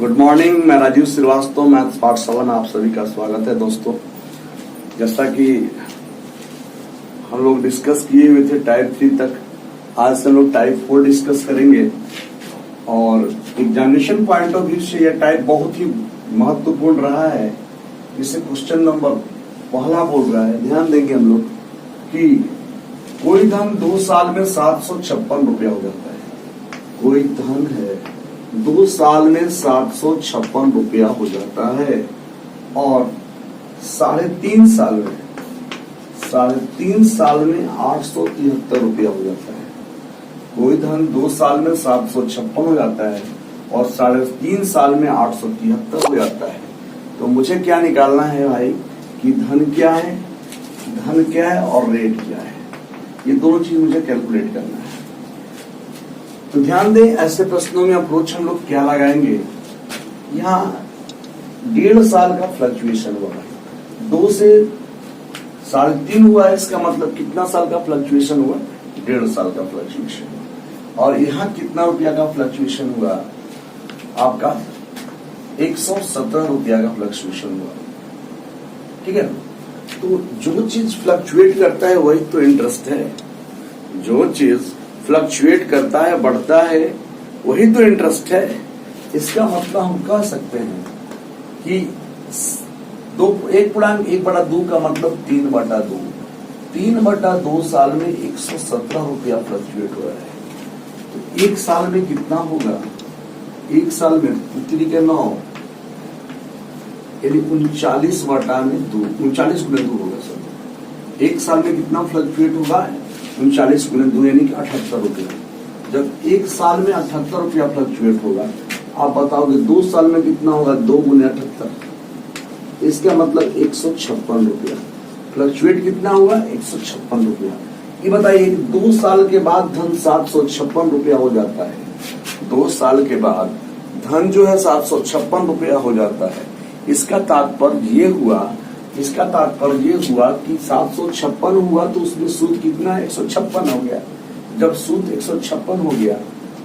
Good morning. मैं Rajiv Srivastava, maths पाठशाला में आप सभी का स्वागत है। दोस्तों, जैसा कि हम लोग डिस्कस किए हुए थे टाइप 3 तक, आज से हम लोग टाइप 4 डिस्कस करेंगे। और एग्जामिनेशन पॉइंट ऑफ व्यू से यह टाइप बहुत ही महत्वपूर्ण रहा है। इसे क्वेश्चन नंबर पहला बोल रहा है, ध्यान देंगे हम लोग कि कोई धन 2 साल में 756 रुपया हो जाता है। कोई धन है 2 साल में 756 रुपया हो जाता है और 3.5 साल में 873 रुपया हो जाता है। कोई धन 2 साल में 756 हो जाता है और 3.5 साल में 873 हो जाता है। तो मुझे क्या निकालना है भाई कि धन क्या है और रेट क्या है। ये दोनों चीज मुझे कैलकुलेट करना है। तो ध्यान दें, ऐसे प्रश्नों में अप्रोच हम लोग क्या लगाएंगे। यहाँ 1.5 साल का फ्लक्चुएशन हुआ है, 2 से 3.5 हुआ है, इसका मतलब कितना साल का फ्लक्चुएशन हुआ? 1.5 साल का फ्लक्चुएशन हुआ। और यहाँ कितना रुपया का फ्लक्चुएशन हुआ? आपका 117 रुपया का फ्लक्चुएशन हुआ। ठीक है, तो जो चीज फ्लक्चुएट करता है वही तो इंटरेस्ट है। जो चीज फ्लक्चुएट करता है, बढ़ता है, वही तो इंटरेस्ट है। इसका मतलब हम कह सकते हैं कि 1/2 का मतलब 3/2। 3/2 साल में 117 रुपया फ्लक्चुएट हो रहा है। तो 1 साल में कितना होगा? 1 साल में 3 के 9 यानी 39/2, 39 गुणे 2 होगा सर। 1 साल में कितना फ्लक्चुएट होगा? 39 गुणे 2 यानी कि 78 रुपया। जब 1 साल में 78 रुपया फ्लक्चुएट होगा, आप बताओगे 2 साल में कितना होगा? 2 गुणे 78, इसका मतलब 156 रुपया। फ्लक्चुएट कितना हुआ? 156 रुपया। ये बताइए 2 साल के बाद धन 756 रुपया हो जाता है। 2 साल के बाद धन जो है 756 रुपया हो जाता है। इसका तात्पर्य ये हुआ कि 756 हुआ तो उसमें सूद कितना है? 156 हो गया। जब सूद 156 हो गया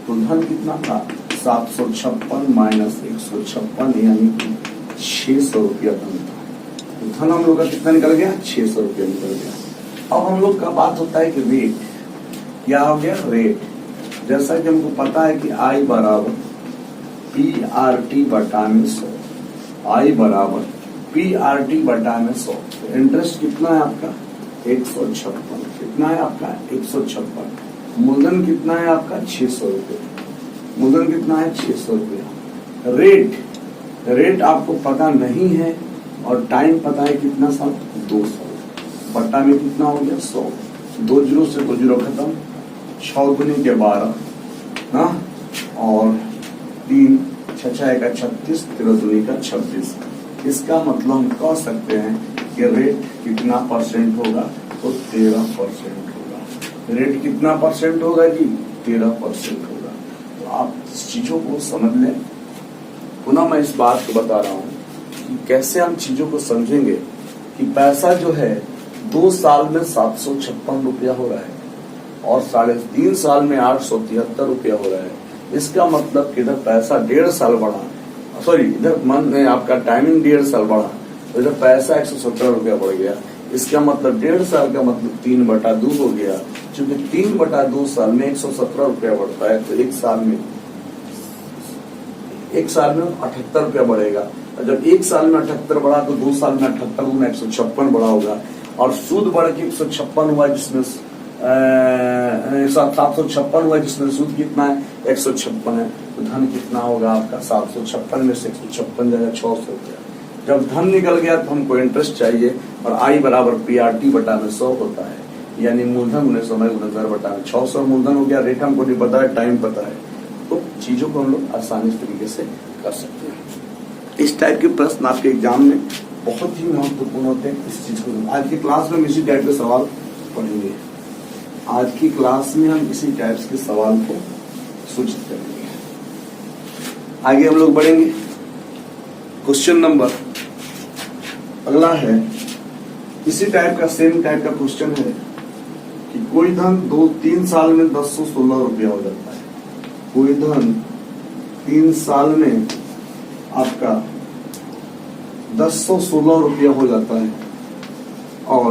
तो धन कितना था? 756 माइनस 156 यानी कि 600 रुपया धन था। तो धन हम लोग का कितना निकल गया? 600 रुपया निकल गया। अब हम लोग का बात होता है कि रेट क्या हो गया? रेट, जैसा कि हमको पता है कि I बराबर PRT बटा में 100, I बराबर PRT बटा में 100। तो इंटरेस्ट कितना है आपका? 156। कितना है आपका? 156। मूलधन कितना है आपका? 600 रुपये। मूलधन कितना है? 600 रुपया। रेट आपको पता नहीं है और टाइम पता है कितना साल? 2 साल। बटा में कितना हो गया? 100। 2 जीरो से 2 जीरो खत्म। 6 गुने के 12 और 3 6 का 36, 13 दूनी का 26। इसका मतलब हम कह सकते हैं कि रेट कितना परसेंट होगा? तो 13% होगा। रेट कितना परसेंट होगा जी? 13% होगा। तो आप इस चीजों को समझ लें। पुनः मैं इस बात को बता रहा हूँ कि कैसे हम चीजों को समझेंगे कि पैसा जो है 2 साल में 756 रुपया हो रहा है और 3.5 साल में 873 रुपया हो रहा है। इसका मतलब कि इधर पैसा 1.5 साल बढ़ा, सॉरी इधर मन में आपका टाइमिंग 1.5 साल बढ़ा, तो इधर पैसा 117 रुपया बढ़ गया। इसका मतलब 1.5 साल का मतलब 3/2 हो गया। क्योंकि 3/2 साल में 117 रुपया बढ़ता है तो 1 साल में 78 रुपया बढ़ेगा। और जब 1 साल में 78 बढ़ा तो 2 साल में 78 गुना 156 बढ़ा होगा। और सूद बढ़ के 156 हुआ, जिसमें 756 हुआ, जिसमें सूद कितना है? 156 है। तो धन कितना होगा आपका? 756 में से 156 जाएगा 600 रुपया। जब धन निकल गया तो हमको इंटरेस्ट चाहिए और I बराबर PRT बटा में 100 होता है, यानी मूलधन गुने समय गुने दर बटा में 600 मूलधन हो गया। रेट हमको नहीं पता है, टाइम पता है, तो चीजों को हम लोग आसानी तरीके से कर सकते हैं। इस टाइप के प्रश्न आपके एग्जाम में बहुत ही महत्वपूर्ण होते हैं। इस चीज को आज की क्लास में इसी टाइप के सवाल पढ़ेंगे। आज की क्लास में हम इसी टाइप्स के सवाल को सूचित करेंगे। आगे हम लोग बढ़ेंगे। क्वेश्चन नंबर अगला है, इसी टाइप का सेम टाइप का क्वेश्चन है कि कोई धन 3 साल में 1016 रुपया हो जाता है। कोई धन 3 साल में आपका 1016 रुपया हो जाता है और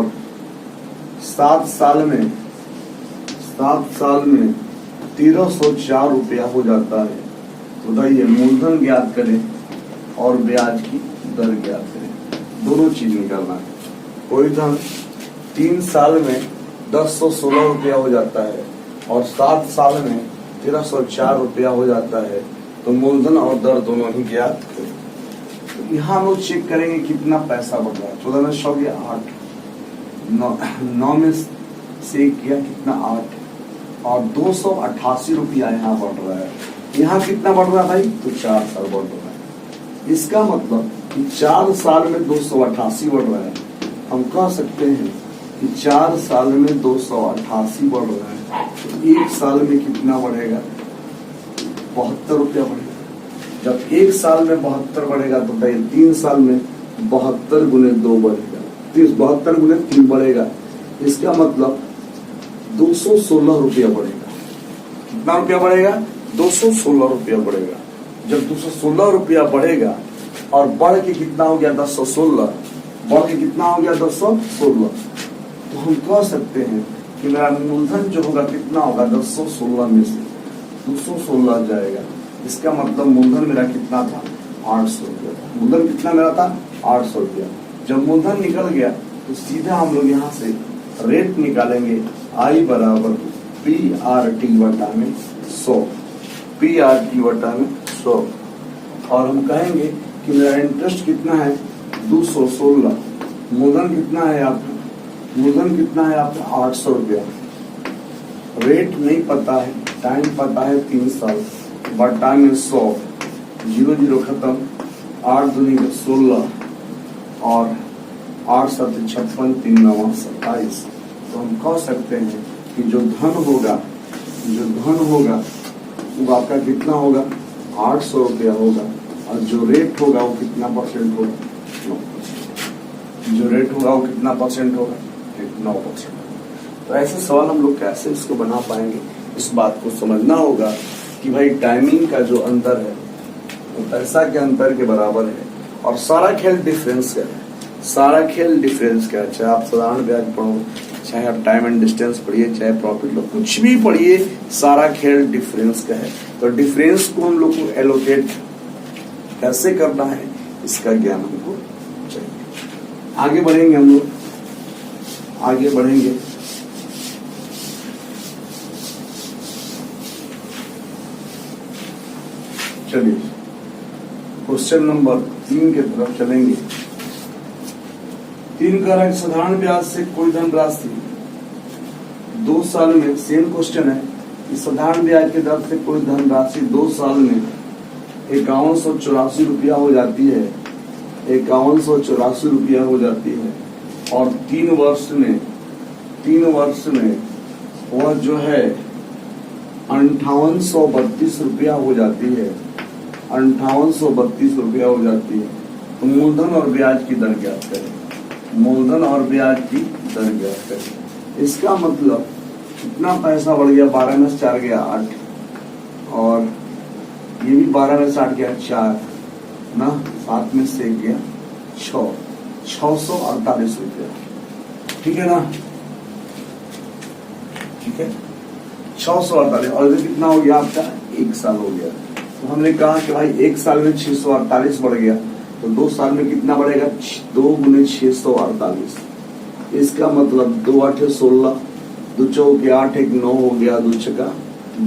7 साल में 1304 रुपया हो जाता है। तो बताइए मूलधन ज्ञात करें और ब्याज की दर ज्ञात करें, दोनों चीज निकालना है। कोई धन 3 साल में 1016 रुपया हो जाता है और 7 साल में 1304 रुपया हो जाता है, तो मूलधन और दर दोनों ही ज्ञात करें। तो यहाँ हम लोग चेक करेंगे कितना पैसा बढ़ रहा है। 14 में 100 गया 8, 9 में से किया कितना 8 और 288 रुपया यहाँ बढ़ रहा है। यहाँ कितना बढ़ रहा है भाई? तो 4 साल बढ़ रहा है। इसका मतलब कि 4 साल में 288 बढ़ रहा है। हम कह सकते हैं कि 4 साल में 288 बढ़ रहा है, तो 1 साल में कितना बढ़ेगा? 72 रुपया बढ़ेगा। जब 1 साल में 72 बढ़ेगा तो 3 साल में 72 गुने 2 बढ़ेगा, 72 गुने 3 बढ़ेगा। इसका मतलब 216 रुपया बढ़ेगा। कितना रुपया बढ़ेगा? 216 रुपया बढ़ेगा। जब 216 रुपया बढ़ेगा और बढ़ के कितना हो गया? 1016, बढ़ के कितना हो गया? 1016, तो हम कह सकते हैं कि मेरा मूलधन जो होगा कितना होगा? 1016 में से 216 जाएगा। इसका मतलब मूलधन मेरा कितना था? 800 रुपया था। मूलधन कितना मेरा था? 800 रुपया। जब मूलधन निकल गया तो सीधा हम लोग यहाँ से रेट निकालेंगे, I बराबर PRT बटा में 100, PRT बटा में 100, और हम कहेंगे कि मेरा इंटरेस्ट कितना है? 216। मूलधन कितना है आपका? मूलधन कितना है आपका? 800 रुपया। रेट नहीं पता है, टाइम पता है 3 साल, बटा में 100, 0 0 खत्म, 8 दूनी 16 और 8 7 56, 3 9 27। तो हम कह सकते हैं कि जो धन होगा वो आपका कितना होगा? 800 रुपया होगा, और जो रेट होगा वो कितना परसेंट होगा? 9%। जो रेट होगा वो कितना परसेंट होगा? 9%। तो ऐसे सवाल हम लोग कैसे इसको बना पाएंगे? इस बात को समझना होगा कि भाई टाइमिंग का जो अंतर है वो पैसा के अंतर के बराबर है, और सारा खेल डिफरेंस का है। सारा खेल डिफरेंस का है। चाहे आप साधारण ब्याज पढ़ो, चाहे आप टाइम एंड डिस्टेंस पढ़िए, चाहे प्रॉफिट लो, कुछ भी पढ़िए, सारा खेल डिफरेंस का है। तो डिफरेंस को हम लोग को एलोकेट कैसे करना है, इसका ज्ञान हमको चाहिए। आगे बढ़ेंगे हम लोग, आगे बढ़ेंगे। चलिए क्वेश्चन नंबर 3 की तरफ चलेंगे। 3 कह रहा है साधारण ब्याज से कोई धनराशि 2 साल में, सेम क्वेश्चन है कि साधारण ब्याज के दर से कोई धनराशि 2 साल में 5184 रुपया हो जाती है, 5184 रुपया हो जाती है, और 3 वर्ष में वह जो है 5832 रुपया हो जाती है, 5832 रुपया हो जाती है। तो मूलधन और ब्याज की दर ज्ञात करें। मूलधन और ब्याज की दर ज्ञात करें। इसका मतलब कितना पैसा बढ़ गया? 12 में से 4 गया 8, और ये भी 12 में से 8 गया 4 ना, 7 में से 1 गया 6, 648 रुपया। ठीक है ना? ठीक है, 648। और ये कितना हो गया आपका? 1 साल हो गया। तो हमने कहा कि भाई 1 साल में 648 बढ़ गया, तो 2 साल में कितना बढ़ेगा? 2 गुने 648। इसका मतलब 2 8 16, 2 चौके 8, 1 9 हो गया, 2 छक्का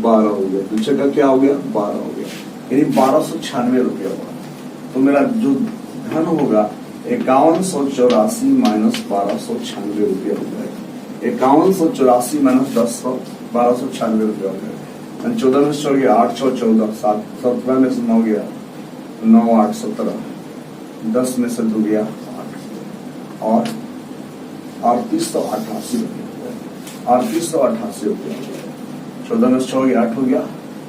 12 हो गया, 2 छक्का क्या हो गया? 12 हो गया, यानी 1296 रुपया होगा। तो मेरा जो धन होगा 5184 माइनस 1296 रुपया हो जाएगा। 5184 माइनस 1296 रुपया हो जाएगा। 14 में से 8 6 14, 7 17 में से 9 गया 9 8 17, 10 में से 2 गया 8, और 3888 रुपया, 3888 रुपया हो गया। 14 में से 6 गया 8 हो गया,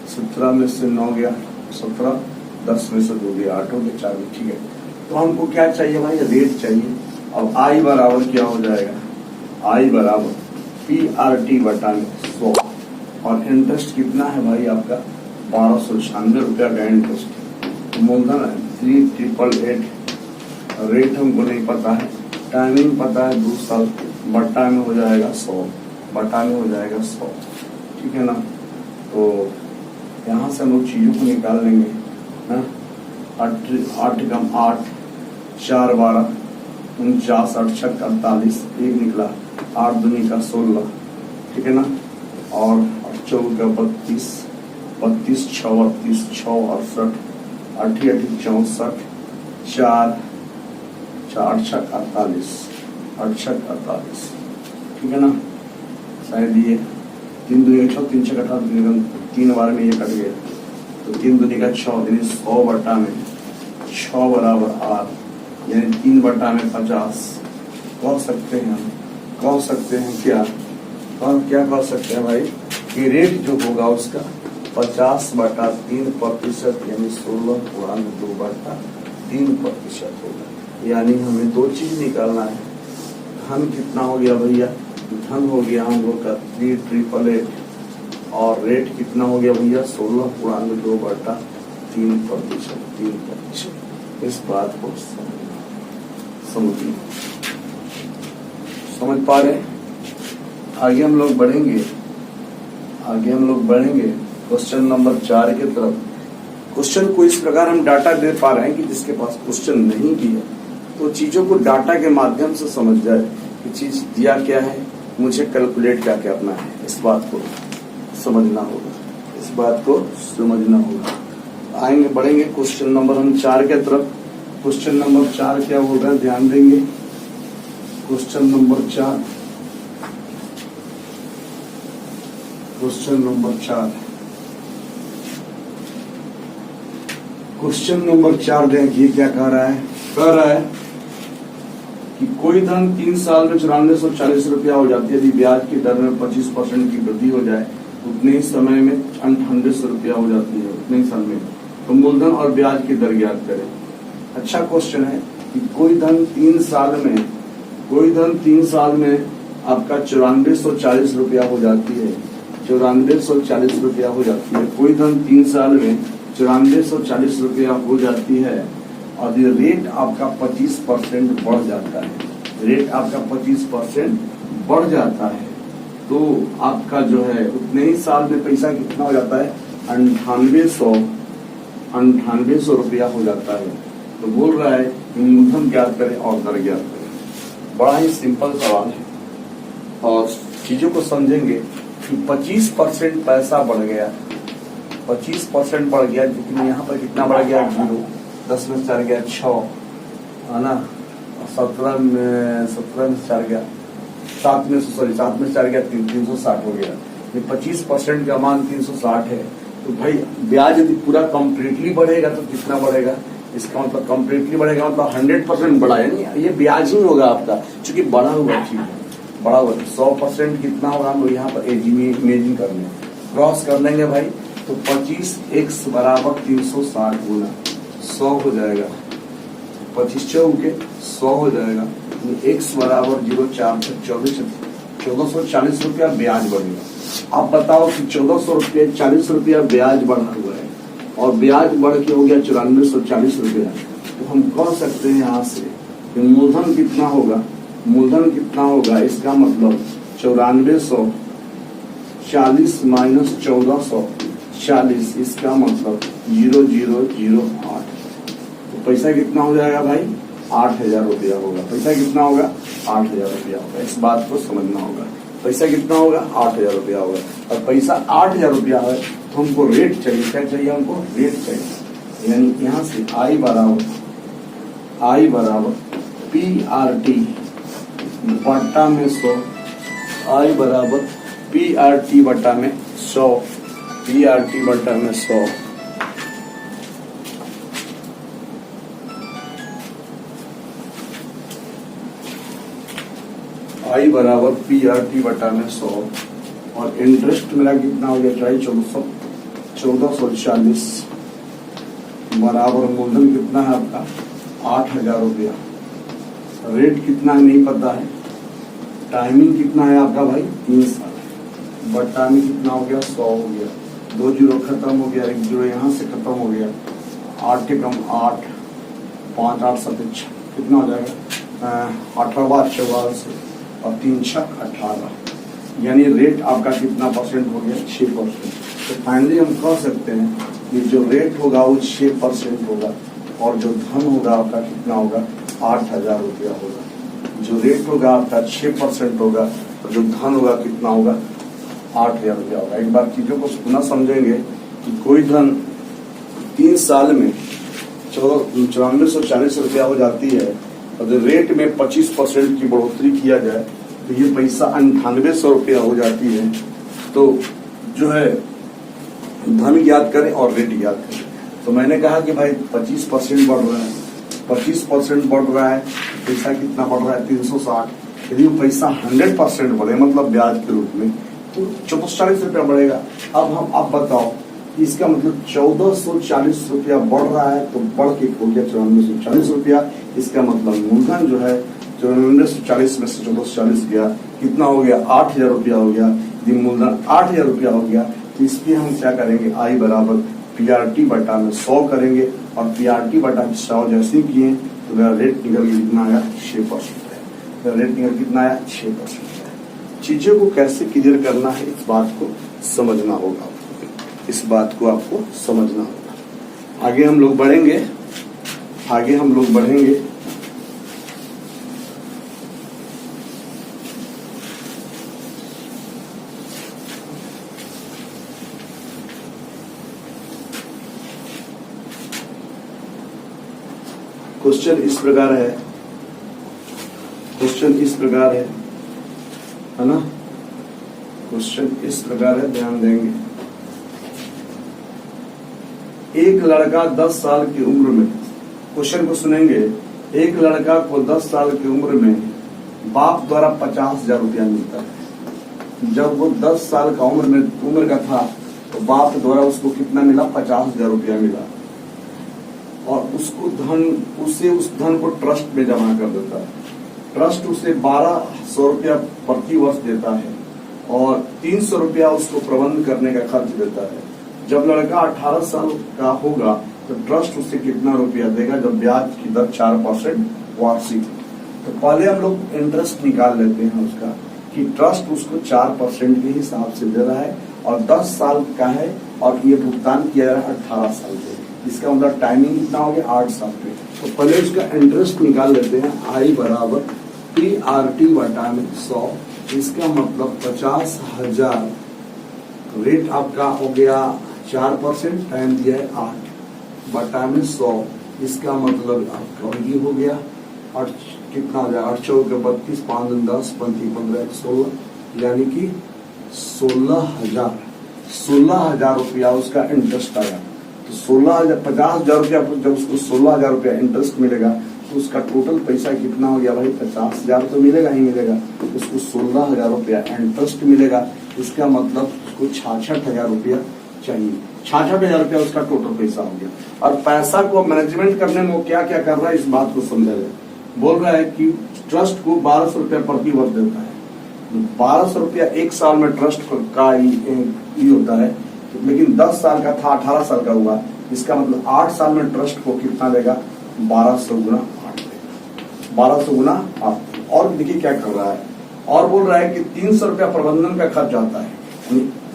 17 में से 9 गया 17, 10 में से 2 गया 8 हो गया, 4 ठीक है। तो हमको क्या चाहिए भाई? रेट चाहिए। अब आई बराबर क्या हो जाएगा? आई बराबर PRT बटा 100, और इंटरेस्ट कितना है भाई आपका? 1296 रुपया का इंटरेस्ट। मूलधन 3888, रेट हमको नहीं पता है, टाइमिंग पता है 2 साल, बट्टा में हो जाएगा 100, बट्टा में हो जाएगा 100, ठीक है ना। तो यहाँ से हम लोग चीजों को निकाल लेंगे ना। 8 कम 8 4 12 49 8 6 48, एक निकला, 8 दूनी का 16, ठीक है ना। और 4 का 32 32 6 38 6 68 8 64, 4 4 6 48 8 6 48, ठीक है ना। शायद ये 3 दूनी का 6 3 6 18, 3 बार में ये कट गया, तो 3 दूनी का 6 यानी 100 बट्टा में 6 बराबर 8, यानी 3 बट्टा में 50 कह सकते हैं हम। कह सकते हैं क्या, हम क्या कह सकते हैं भाई कि रेट जो होगा उसका 50/3%, यानी 16/2/3% होगा। यानी हमें 2 चीज निकालना है। धन कितना हो गया भैया, धन हो गया हम लोग का 3888, और रेट कितना हो गया भैया 16/2/3%। इस बात को समझ पा रहे। आगे हम लोग बढ़ेंगे, क्वेश्चन नंबर 4 की तरफ। क्वेश्चन को इस प्रकार हम डाटा दे पा रहे हैं कि जिसके पास क्वेश्चन नहीं भी है तो चीजों को डाटा के माध्यम से समझ जाए कि चीज दिया क्या है, मुझे कैलकुलेट क्या करना है। इस बात को समझना होगा, आएंगे बढ़ेंगे क्वेश्चन नंबर हम 4 के तरफ। क्वेश्चन नंबर 4 क्या होगा, ध्यान देंगे। क्वेश्चन नंबर 4 देखिए क्या कह रहा है कि कोई धन 3 साल में 9440 रुपया हो जाती है। यदि ब्याज की दर में 25% की वृद्धि हो जाए उतने ही समय में 9800 रुपया हो जाती है, उतने ही समय में। तो मूलधन और ब्याज की दर ज्ञात करें। अच्छा क्वेश्चन है कि कोई धन 3 साल में आपका 9440 रुपया हो जाती है, 9440 रुपया हो जाती है। कोई धन 3 साल में 9440 रुपया हो जाती है और ये रेट आपका 25% बढ़ जाता है। रेट आपका 25% बढ़ जाता है तो आपका जो है उतने ही साल में पैसा कितना हो जाता है, 9800 रुपया हो जाता है। तो बोल रहा है कि मूलधन ज्ञात करें और दर ज्ञात करें। बड़ा ही सिंपल सवाल है और चीजों को समझेंगे कि 25% पैसा बढ़ गया, 25% बढ़ गया, लेकिन यहाँ पर कितना बढ़ गया 0, 10 में 4 गया 6, है ना। 17 में 4 गया 7 में 4 गया 360 हो गया। ये 25% का मान 360 है। तो भाई ब्याज यदि पूरा कम्प्लीटली बढ़ेगा तो कितना बढ़ेगा, इसका मतलब कम्प्लीटली बढ़ेगा मतलब 100% बढ़ा, यानी ये ब्याज ही होगा आपका, क्योंकि बढ़ा हुआ चीज है, बढ़ा हुआ। 100% कितना होगा, हम लोग यहाँ पर इमेजिन कर लें, क्रॉस कर लेंगे भाई। तो 25x बराबर 360 गुना 100 हो जाएगा, 25 चौके 100 हो जाएगा। x बराबर 0 4 1440 रुपया ब्याज बढ़ेगा। आप बताओ कि 1440 रुपया ब्याज बढ़ा हुआ है और ब्याज बढ़ के हो गया 9440 रुपया। तो हम कह सकते हैं यहाँ से कि मूलधन कितना होगा, इसका मतलब 9440 माइनस 1440, इसका मतलब 0008। तो पैसा कितना हो जाएगा भाई, 8000 रुपया होगा। पैसा कितना होगा, 8000 रुपया होगा। इस बात को समझना होगा, पैसा कितना होगा, 8000 रुपया होगा। और पैसा 8000 रुपया है तो हमको रेट चाहिए, क्या चाहिए हमको, रेट चाहिए। यानी यहाँ से I बराबर PRT बट्टा में 100, I बराबर PRT बट्टा में 100, PRT बट्टा में 100। I बराबर PRT बटा में 100 और इंटरेस्ट मेरा कितना हो गया, 1440 बराबर मूलधन कितना है आपका 8000 रुपया। रेट कितना है नहीं पता है, टाइमिंग कितना है आपका भाई 3 साल, बटा में कितना हो गया 100 हो गया, 2 जीरो खत्म हो गया, 1 जीरो यहाँ से खत्म हो गया, 8 के कम 8, 5 8 7 कितना हो जाएगा 18 44 और 3 6 18, यानी रेट आपका कितना परसेंट हो गया 6%। तो फाइनली हम कह सकते हैं कि जो रेट होगा वो 6% होगा और जो धन होगा आपका कितना होगा 8,000 रुपया होगा। जो रेट होगा आपका 6% होगा और जो धन होगा कितना होगा 8,000 रुपया होगा। एक बार चीजों को पुनः समझेंगे कि कोई धन 3 साल में 9440 रुपया हो जाती है और जो रेट में 25% की बढ़ोतरी किया जाए तो ये पैसा 9800 रुपया हो जाती है। तो जो है धन ज्ञात करें और रेट ज्ञात करें। तो मैंने कहा कि भाई 25% बढ़ रहा है, 25% बढ़ रहा है, पैसा कितना बढ़ रहा है 360। यदि वो पैसा 100% बढ़े मतलब ब्याज के रूप में तो 1440 रुपया बढ़ेगा। अब बताओ इसका मतलब 1440 रुपया बढ़ रहा है तो बढ़ के हो गया 9440 रुपया। इसका मतलब मूलधन जो है 9440 में से 1440 गया, कितना हो गया 8,000 रुपया हो गया। यदि मूलधन 8,000 रुपया हो गया तो इसकी हम क्या करेंगे आई बराबर PRT बटा में 100 करेंगे और PRT बटा 100 जैसे किए तो मेरा रेट निकल के कितना आया 6% है। मेरा रेट निकल कितना आया 6% है। चीजों को कैसे क्लियर करना है इस बात को समझना होगा, इस बात को आपको समझना होगा। आगे हम लोग बढ़ेंगे, आगे हम लोग बढ़ेंगे। क्वेश्चन इस प्रकार है, क्वेश्चन इस प्रकार है ना, क्वेश्चन इस प्रकार है, ध्यान देंगे। एक लड़का 10 साल की उम्र में, क्वेश्चन को सुनेंगे, एक लड़का को 10 साल की उम्र में बाप द्वारा 50,000 रुपया मिलता है। जब वो 10 साल का उम्र का था तो बाप द्वारा उसको कितना मिला 50,000 रुपया मिला और उसे उस धन को ट्रस्ट में जमा कर देता है। ट्रस्ट उसे 1200 रुपया प्रति वर्ष देता है और 300 रुपया उसको प्रबंध करने का खर्च देता है। जब लड़का 18 साल का होगा तो ट्रस्ट उसे कितना रुपया देगा, जब ब्याज की दर 4% वार्षिक। तो पहले हम लोग इंटरेस्ट निकाल लेते हैं उसका कि ट्रस्ट उसको 4% के हिसाब से दे रहा है और 10 साल का है और ये भुगतान किया जा रहा है 18 साल पे। इसका मतलब टाइमिंग कितना हो गया 8 साल पे। तो पहले उसका इंटरेस्ट निकाल लेते हैं। आई बराबर PRT बटा में 100, इसका मतलब 50,000। रेट आपका हो गया 4%, टाइम दिया है 8 बटा में 100, इसका मतलब आपका ये हो गया और कितना हो जाएगा 8 चौके 32, 5 10, 15 16, यानी कि 16,000 रुपया उसका इंटरेस्ट आया। तो 16,000 50,000 रुपया जब उसको 16,000 रुपया इंटरेस्ट मिलेगा तो उसका टोटल पैसा कितना हो गया भाई 50,000 तो मिलेगा ही मिलेगा। उसको 16,000 रुपया इंटरेस्ट मिलेगा, इसका मतलब उसको 66,000 रुपया चाहिए। 66,000 रुपया उसका टोटल पैसा हो गया। और पैसा को मैनेजमेंट करने में वो क्या क्या कर रहा है इस बात को समझा जाए। बोल रहा है कि ट्रस्ट को 1200 रुपया प्रति वर्ष देता है। 1200 रुपया एक साल में ट्रस्ट का ही होता है, लेकिन 10 साल का था 18 साल का हुआ, इसका मतलब 8 साल में ट्रस्ट को कितना देगा 1200 गुना 8 देगा, 1200 गुना 8। और देखिए क्या कर रहा है, और बोल रहा है कि 300 रुपया प्रबंधन का खर्च आता है,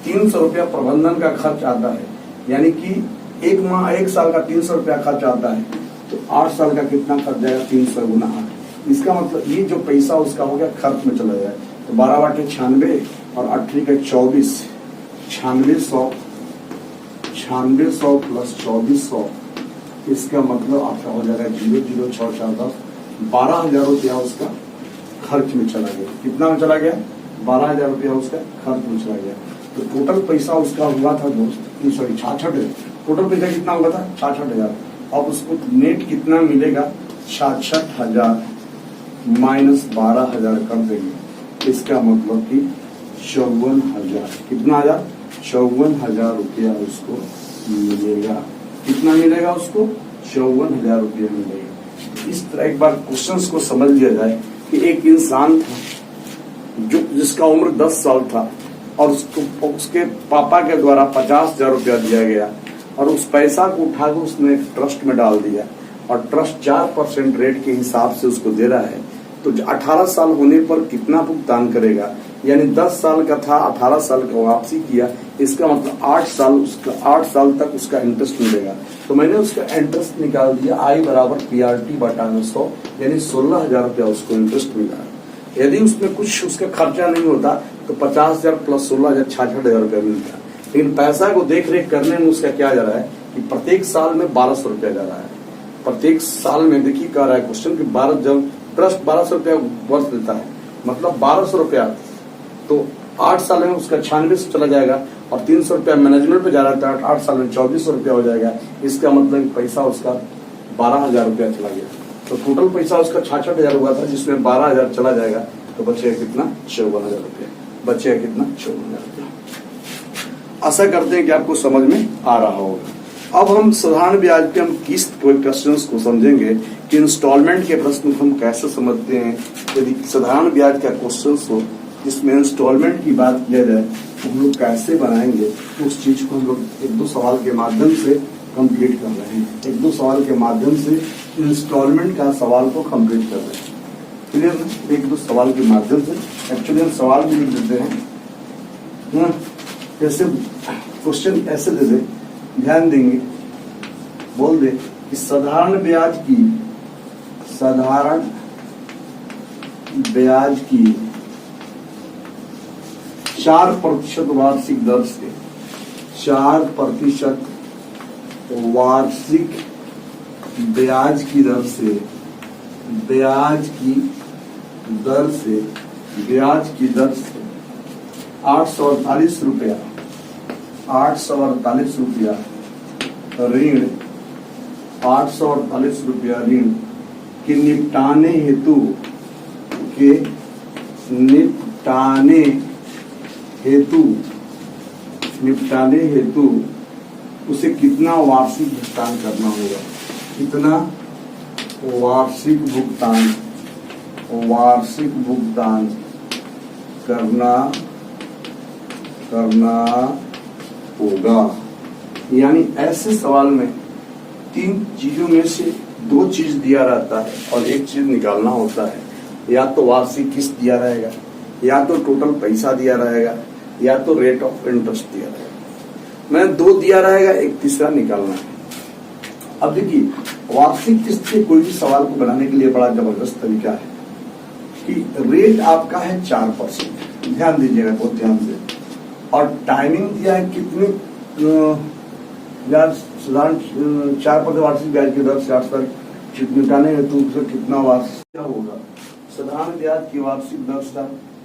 300 रुपया प्रबंधन का खर्च आता है, यानी कि एक साल का 300 रुपया खर्च आता है तो 8 साल का कितना खर्च जाएगा 300 गुना 8। इसका मतलब ये जो पैसा उसका हो गया खर्च में चला जाए। तो 12 बटे 96 और 8 के 24, 9600 प्लस 2400, इसका मतलब आपका हो जाएगा 00610, 12,000 रुपया उसका खर्च में चला गया। कितना में चला गया 12,000 रुपया उसका खर्च में चला गया। तो टोटल पैसा उसका हुआ था दोस्त 66, टोटल पैसा कितना हुआ था 66,000। अब उसको नेट कितना मिलेगा 66,000 माइनस 12,000 कर देंगे, इसका मतलब कि 54,000। कितना आया 54,000 रुपया उसको मिलेगा। कितना मिलेगा उसको 54,000 रुपया मिलेगा। इस तरह एक बार क्वेश्चंस को समझ लिया जाए कि एक इंसान था जिसका उम्र 10 साल था और उसको उसके पापा के द्वारा 50,000 रुपया दिया गया और उस पैसा को उठाकर उसने ट्रस्ट में डाल दिया और ट्रस्ट 4% रेट के हिसाब से उसको दे रहा है, तो 18 साल होने पर कितना भुगतान करेगा? यानी 10 साल का था, 18 साल का वापसी किया, इसका मतलब 8 साल तक उसका इंटरेस्ट मिलेगा। तो मैंने उसका इंटरेस्ट निकाल दिया, I बराबर PRT बटा 100, यानी 16,000 रुपया उसको इंटरेस्ट मिला। यदि उसमें कुछ उसका खर्चा नहीं होता तो 50,000 प्लस 16,000 66,000 रुपया मिलता। लेकिन पैसा को देख रेख करने में उसका क्या जा रहा है कि प्रत्येक साल में 1200 रुपया जा रहा है। प्रत्येक साल में देखिए कह रहा है क्वेश्चन कि 12 जब ट्रस्ट 1200 रुपया वर्ष देता है, मतलब 1200 रुपया, तो 8 साल में उसका 96 चला जाएगा और 300 रुपया मैनेजमेंट पे जा रहा था, 8 साल में 2400 रुपया हो जाएगा। इसका मतलब पैसा उसका 12,000 रुपया चला गया। तो टोटल पैसा उसका 66,000 हुआ था, जिसमें 12,000 चला जाएगा तो बचेगा कितना? 54,000 रुपया। बचेगा कितना? 54,000 रुपया। आशा करते हैं कि आपको समझ में आ रहा होगा। अब हम साधारण ब्याज पे हम किस्त के क्वेश्चंस को समझेंगे कि इंस्टॉलमेंट के प्रश्न को हम कैसे समझते हैं। यदि साधारण ब्याज का क्वेश्चंस हो जिसमें इंस्टॉलमेंट की बात किया जाए तो हम लोग कैसे बनाएंगे, उस चीज को हम लोग 1-2 सवाल के माध्यम से कंप्लीट कर रहे हैं। 1-2 सवाल के माध्यम से इंस्टॉलमेंट का सवाल को कंप्लीट कर रहे हैं। क्लियर? 1-2 सवाल के माध्यम से एक्चुअली हम सवाल भी लिख देते हैं, जैसे क्वेश्चन ऐसे दे दे, ध्यान देंगे, बोल दे कि साधारण ब्याज की 4% वार्षिक दर से 4% वार्षिक ब्याज की दर से 848 रुपया ऋण 848 रुपया ऋण के निपटाने हेतु उसे कितना वार्षिक भुगतान करना होगा? कितना वार्षिक भुगतान करना होगा। यानी ऐसे सवाल में 3 चीजों में से 2 चीज दिया रहता है और 1 चीज निकालना होता है। या तो वार्षिक किस्त दिया रहेगा, या तो टोटल पैसा दिया रहेगा, या तो रेट ऑफ इंटरेस्ट दिया रहेगा। मैंने 2 दिया रहेगा, 1 तीसरा निकालना है। अब देखिए, वार्षिक किस्त से कोई भी सवाल को बनाने के लिए बड़ा जबरदस्त तरीका है कि रेट आपका है 4%, ध्यान दीजिएगा बहुत ध्यान से, और टाइमिंग दिया है कितनी, साधारण 4% वार्षिक ब्याज की दर से 8 साल निपटाने हेतु तो कितना वार्षिक होगा? साधारण ब्याज की वार्षिक दर से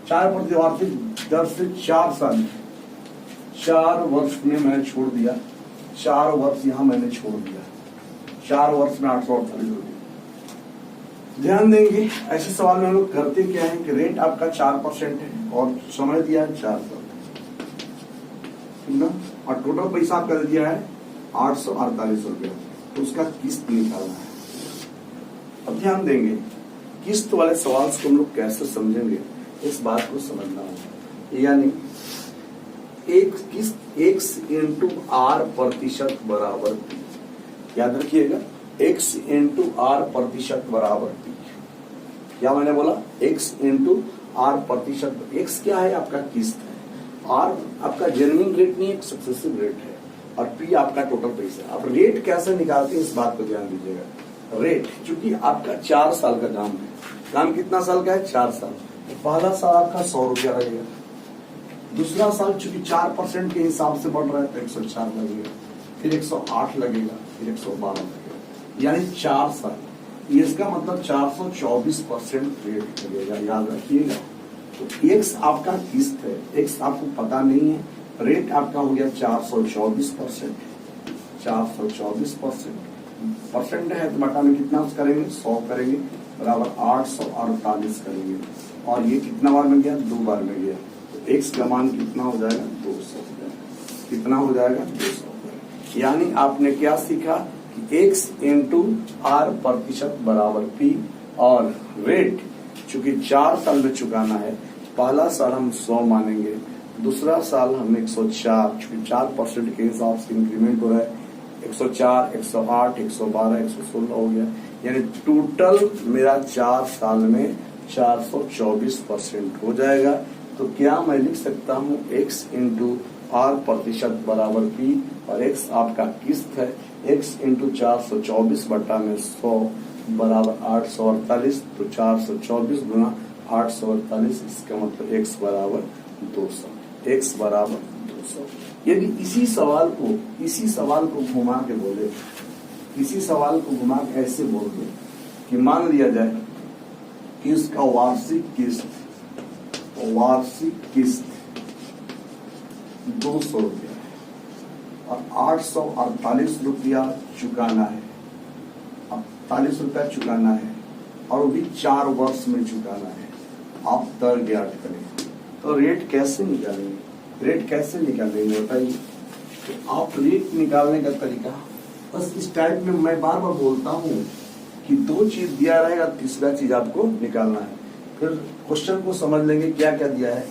4% वार्षिक दर से 4 साल, 4 वर्ष में मैंने छोड़ दिया, 4 वर्ष यहाँ मैंने छोड़ दिया, 4 वर्ष में 848 रुपये। ध्यान देंगे, ऐसे सवाल में हम लोग करते क्या है कि रेट आपका 4% है और समय दिया है 4 साल, और टोटल पैसा आपका दे दिया है 848 रुपया, तो उसका किस्त निकालना है। अब ध्यान देंगे, किस्त वाले सवाल को हम लोग कैसे समझेंगे, इस बात को समझना होगा। यानी एक किस्त x इंटू R प्रतिशत बराबर P, याद रखिएगा, x इंटू R प्रतिशत बराबर P। क्या मैंने बोला? x इंटू R प्रतिशत। x क्या है? आपका किस्त है, R आपका जेन्युइन रेट नहीं, एक सक्सेसिव रेट है, और P आपका टोटल पैसा। अब रेट कैसे निकालते हैं, इस बात को ध्यान दीजिएगा। रेट चूंकि आपका 4 साल का काम है, काम कितना साल का है? 4 साल। तो पहला साल आपका 100 रुपया लगेगा, दूसरा साल चूंकि 4% के हिसाब से बढ़ रहा है तो 104 लगेगा, फिर 108 लगेगा, फिर 112 लगेगा, यानी 4 साल। इसका मतलब 424% रेट लगेगा, याद रखिएगा। तो एक्स आपका किस्त है, एक्स आपको पता नहीं है, रेट आपका हो गया 424%। 424% परसेंट है तो बटा में कितना करेंगे? 100 करेंगे, बराबर 848 करेंगे, और ये कितना बार में गया? 2 बार में गया। तो एक्स का मान कितना हो जाएगा? 200 हो जाएगा। कितना हो जाएगा? 200। यानी आपने क्या सीखा कि एक्स इंटू R प्रतिशत बराबर P, और रेट चूंकि 4 साल में चुकाना है, पहला साल हम 100 मानेंगे, दूसरा साल हम 104, चूंकि 4% के हिसाब से इंक्रीमेंट हो रहा है, 104, 108, 112, 116 हो गया, यानी टोटल मेरा 4 साल में 424% हो जाएगा। तो क्या मैं लिख सकता हूँ x इंटू आर प्रतिशत बराबर p, और x आपका किस्त है, x इंटू 424 बटा में 100 बराबर 848, तो 424 गुना 848, इसका मतलब x बराबर 200, x बराबर 200। यदि इसी सवाल को घुमा के बोले, इसी सवाल को घुमा के ऐसे बोल दे कि मान लिया जाए कि इसका वार्षिक किस्त 200 रुपया है और 848 रुपया चुकाना है, 48 रुपया चुकाना है और वो भी 4 वर्ष में चुकाना है। आप तर्क ज्ञात करें, तो रेट कैसे निकालेंगे बताइए। तो आप रेट निकालने का तरीका बस इस टाइप में मैं बार बार बोलता हूँ कि 2 चीज दिया रहेगा, तीसरा चीज आपको निकालना है। फिर क्वेश्चन को समझ लेंगे क्या क्या दिया है।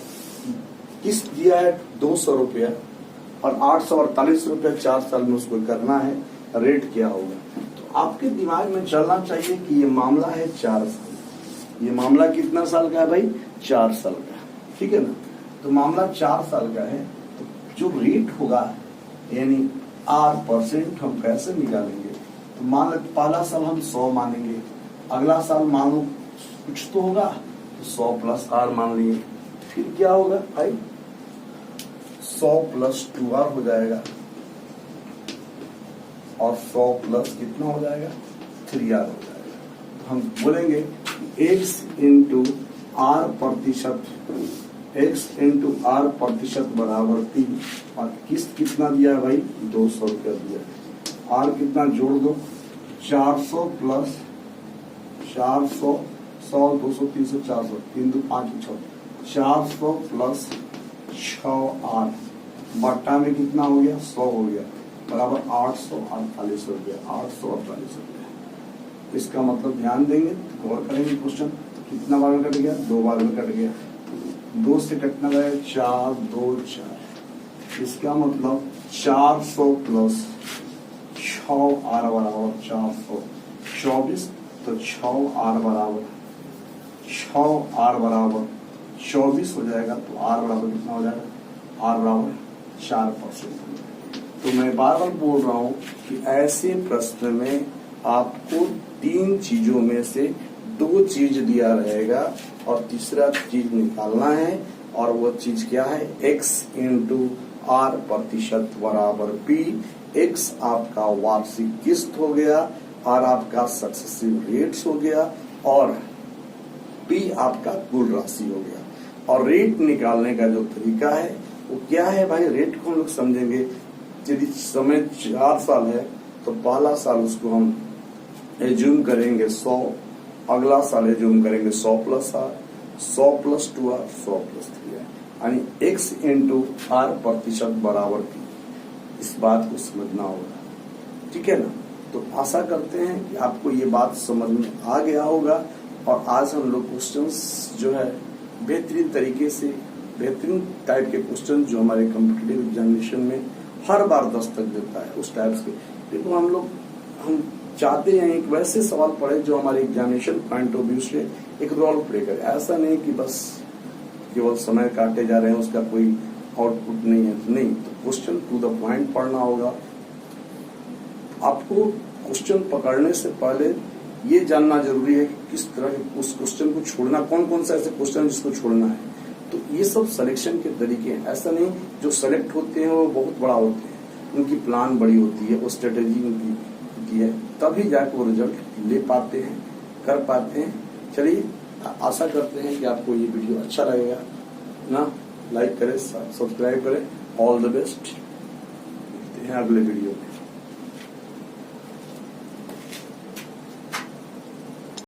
किस्त दिया है 200 रुपया और 848 रुपया 4 साल में उसको करना है, रेट क्या होगा। तो आपके दिमाग में चलना चाहिए कि ये मामला है 4 साल। ये मामला कितना साल का है भाई? 4 साल का, ठीक है ना। तो मामला 4 साल का है, तो जो रेट होगा यानी R% हम कैसे निकालेंगे। तो मान लो पहला साल हम 100 मानेंगे, अगला साल मान लो कुछ तो होगा, तो 100 प्लस R मान लिए, फिर क्या होगा भाई 100 प्लस 2R हो जाएगा और 100 प्लस कितना हो जाएगा 3R हो जाएगा। तो हम बोलेंगे x इंटू R प्रतिशत बराबर p, और किस्त कितना दिया है भाई 200 रुपया दिया है। R कितना जोड़ दो 400 प्लस 400, 100, 200, 300, 400, 3 2 5 6, 400 प्लस 6R बट्टा में कितना हो गया 100 हो गया, बराबर 848 रुपया, 848 रुपया। इसका मतलब ध्यान देंगे, गौर करेंगे क्वेश्चन, कितना बार में कट गया 2 बार में कट गया, 2 से कटना गया 4 2 4, इसका मतलब 400 प्लस 6R बराबर 424, तो 6R बराबर 24 हो जाएगा। तो R बराबर कितना हो जाएगा, R बराबर 4%। तो मैं बार बार बोल रहा हूँ कि ऐसे प्रश्न में आपको 3 चीजों में से 2 चीज दिया रहेगा और तीसरा चीज निकालना है, और वो चीज क्या है x इंटू R प्रतिशत बराबर p। x आपका वार्षिक किस्त हो गया, R आपका सक्सेसिव रेट्स हो गया और p आपका कुल राशि हो गया। और रेट निकालने का जो तरीका है वो क्या है भाई, रेट को हम लोग समझेंगे। यदि समय 4 साल है तो पहला साल उसको हम एज्यूम करेंगे 100, अगला साल एज्यूम करेंगे 100 plus R, 100 plus 2R, 100 plus 3R, यानी x इंटू R प्रतिशत बराबर p। इस बात को समझना होगा, ठीक है ना। तो आशा करते हैं कि आपको ये बात समझ में आ गया होगा। और आज हम लोग क्वेश्चंस जो है बेहतरीन तरीके से, बेहतरीन टाइप के क्वेश्चन जो हमारे कॉम्पिटिटिव एग्जामिनेशन में हर बार दस्तक देता है उस टाइप के, देखो हम चाहते हैं एक वैसे सवाल पढ़े जो हमारे एग्जामिनेशन पॉइंट ऑफ व्यू से एक रोल प्ले करे। ऐसा नहीं कि बस केवल समय काटे जा रहे हैं, उसका कोई आउटपुट नहीं है, नहीं। तो क्वेश्चन टू द पॉइंट पढ़ना होगा। आपको क्वेश्चन पकड़ने से पहले ये जानना जरूरी है कि किस तरह के उस क्वेश्चन को छोड़ना, कौन कौन सा ऐसे क्वेश्चन जिसको छोड़ना है। तो ये सब सिलेक्शन के तरीके हैं। ऐसा नहीं जो सेलेक्ट होते हैं वो बहुत बड़ा होते हैं, उनकी प्लान बड़ी होती है, वो स्ट्रेटेजी उनकी होती है, तभी जाकर वो रिजल्ट ले पाते हैं, कर पाते हैं। चलिए आशा करते हैं कि आपको ये वीडियो अच्छा लगेगा ना। लाइक करें, सब्सक्राइब करें। ऑल द बेस्ट, मिलते हैं अगले वीडियो में।